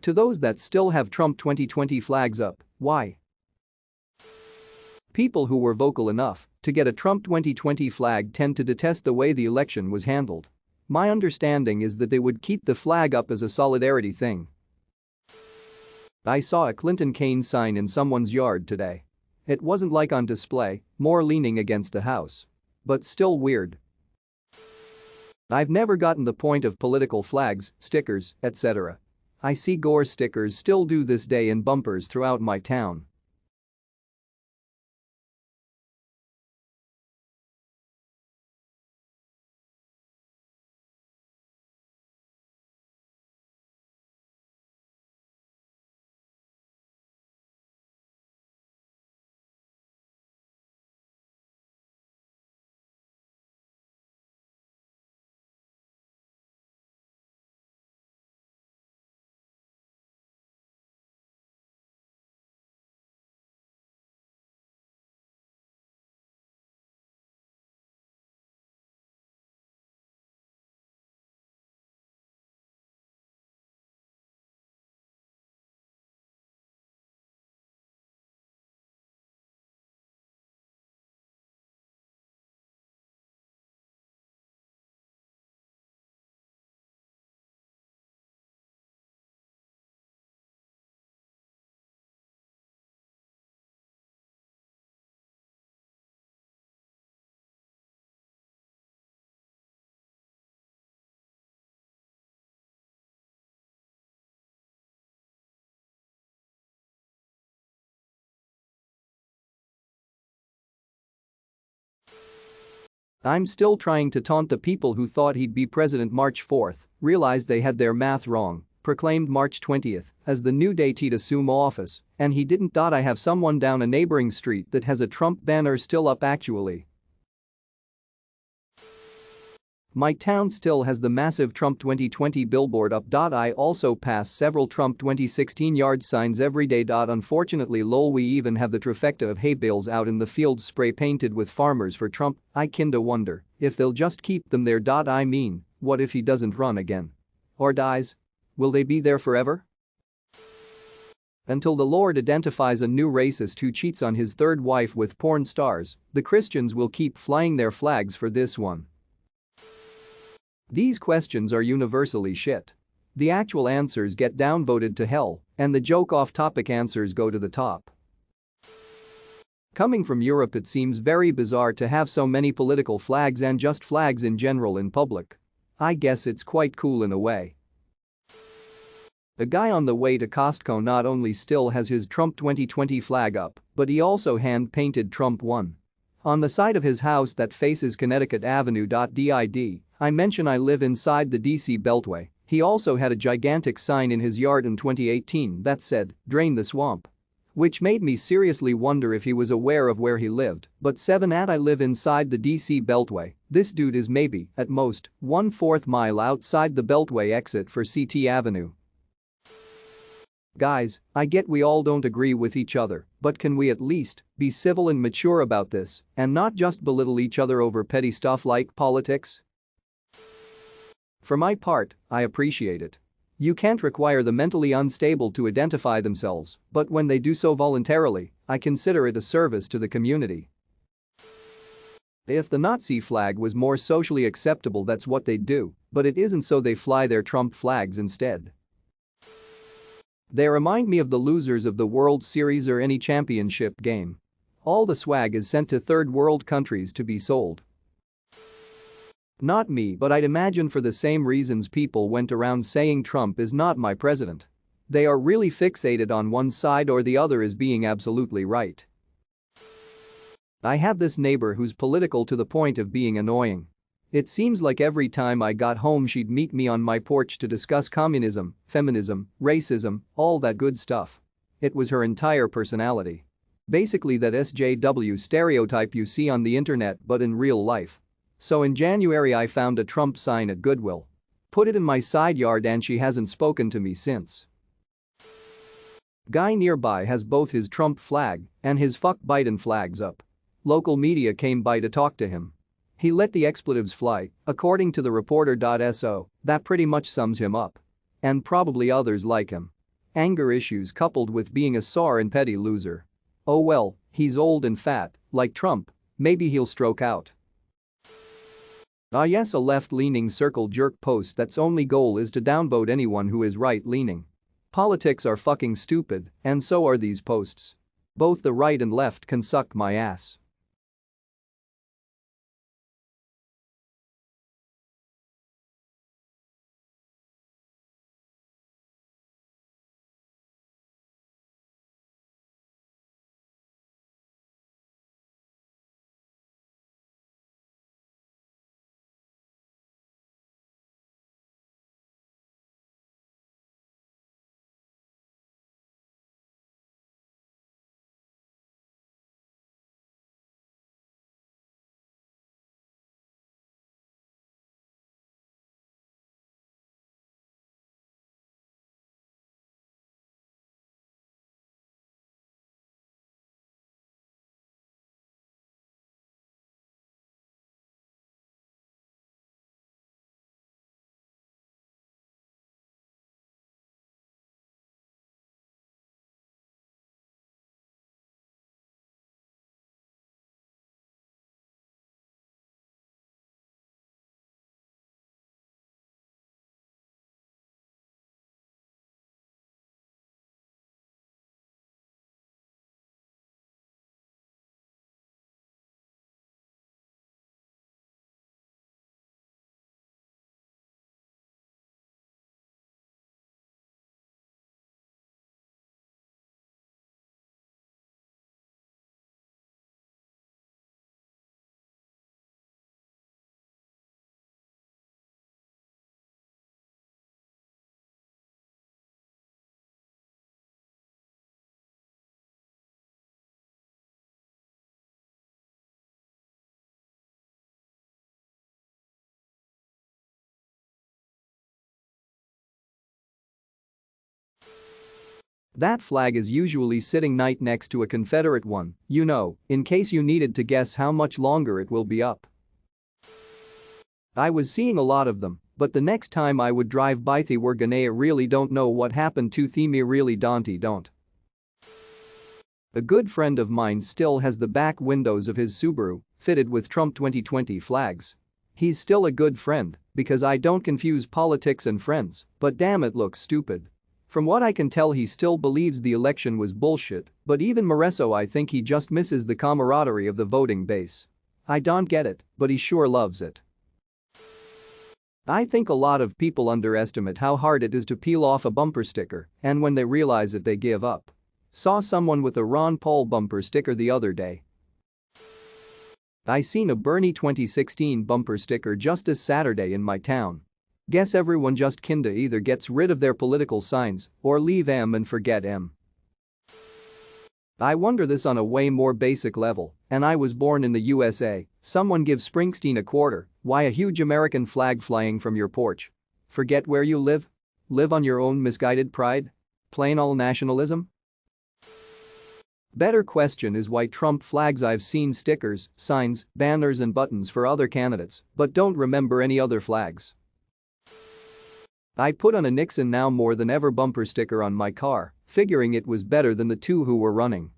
To those that still have Trump 2020 flags up, why? People who were vocal enough to get a Trump 2020 flag tend to detest the way the election was handled. My understanding is that they would keep the flag up as a solidarity thing. I saw a Clinton-Kane sign in someone's yard today. It wasn't like on display, more leaning against a house. But still weird. I've never gotten the point of political flags, stickers, etc. I see Gore stickers still do this day in bumpers throughout my town. I'm still trying to taunt the people who thought he'd be president March 4th, realized they had their math wrong, proclaimed March 20th as the new date he'd assume office, and he didn't. I have someone down a neighboring street that has a Trump banner still up actually. My town still has the massive Trump 2020 billboard up. I also pass several Trump 2016 yard signs every day. Unfortunately we even have the trifecta of hay bales out in the field spray painted with farmers for Trump. I kinda wonder if they'll just keep them there. I mean, what if he doesn't run again? Or dies? Will they be there forever? Until the Lord identifies a new racist who cheats on his third wife with porn stars, the Christians will keep flying their flags for this one. These questions are universally shit. The actual answers get downvoted to hell, and the joke off-topic answers go to the top. Coming from Europe, it seems very bizarre to have so many political flags and just flags in general in public. I guess it's quite cool in a way. A guy on the way to Costco not only still has his Trump 2020 flag up, but he also hand-painted Trump 1 on the side of his house that faces Connecticut Avenue. Did I mention I live inside the DC Beltway? He also had a gigantic sign in his yard in 2018 that said, "Drain the swamp." Which made me seriously wonder if he was aware of where he lived. But 7 I live inside the DC Beltway. This dude is maybe, at most, 1/4 mile outside the Beltway exit for CT Avenue. Guys, I get we all don't agree with each other, but can we at least be civil and mature about this and not just belittle each other over petty stuff like politics? For my part, I appreciate it. You can't require the mentally unstable to identify themselves, but when they do so voluntarily, I consider it a service to the community. If the Nazi flag was more socially acceptable, that's what they'd do, but it isn't, so they fly their Trump flags instead. They remind me of the losers of the World Series or any championship game. All the swag is sent to third world countries to be sold. Not me, but I'd imagine for the same reasons people went around saying Trump is not my president. They are really fixated on one side or the other as being absolutely right. I have this neighbor who's political to the point of being annoying. It seems like every time I got home she'd meet me on my porch to discuss communism, feminism, racism, all that good stuff. It was her entire personality. Basically that SJW stereotype you see on the internet but in real life. So in January I found a Trump sign at Goodwill. Put it in my side yard and she hasn't spoken to me since. Guy nearby has both his Trump flag and his fuck Biden flags up. Local media came by to talk to him. He let the expletives fly, according to the reporter. So, that pretty much sums him up. And probably others like him. Anger issues coupled with being a sore and petty loser. Oh well, he's old and fat, like Trump, maybe he'll stroke out. Ah yes, a left-leaning circle jerk post that's only goal is to downvote anyone who is right-leaning. Politics are fucking stupid, and so are these posts. Both the right and left can suck my ass. That flag is usually sitting right next to a Confederate one, you know, in case you needed to guess how much longer it will be up. I was seeing a lot of them, but the next time I would drive by they were gonna really don't know what happened to me really don't. A good friend of mine still has the back windows of his Subaru fitted with Trump 2020 flags. He's still a good friend because I don't confuse politics and friends, but damn it looks stupid. From what I can tell he still believes the election was bullshit, but even Moreso I think he just misses the camaraderie of the voting base. I don't get it, but he sure loves it. I think a lot of people underestimate how hard it is to peel off a bumper sticker, and when they realize it they give up. Saw someone with a Ron Paul bumper sticker the other day. I seen a Bernie 2016 bumper sticker just this Saturday in my town. Guess everyone just kinda either gets rid of their political signs or leave M and forget M. I wonder this on a way more basic level, and I was born in the USA, someone give Springsteen a quarter, why a huge American flag flying from your porch? Forget where you live? Live on your own misguided pride? Plain old nationalism? Better question is why Trump flags. I've seen stickers, signs, banners and buttons for other candidates, but don't remember any other flags. I put on a Nixon now more than ever bumper sticker on my car, figuring it was better than the two who were running.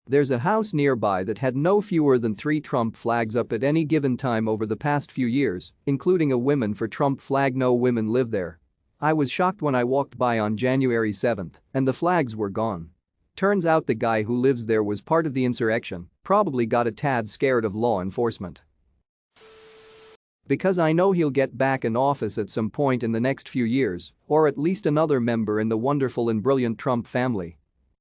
There's a house nearby that had no fewer than 3 Trump flags up at any given time over the past few years, including a Women for Trump flag. No women live there. I was shocked when I walked by on January 7th and the flags were gone. Turns out the guy who lives there was part of the insurrection, probably got a tad scared of law enforcement. Because I know he'll get back in office at some point in the next few years, or at least another member in the wonderful and brilliant Trump family.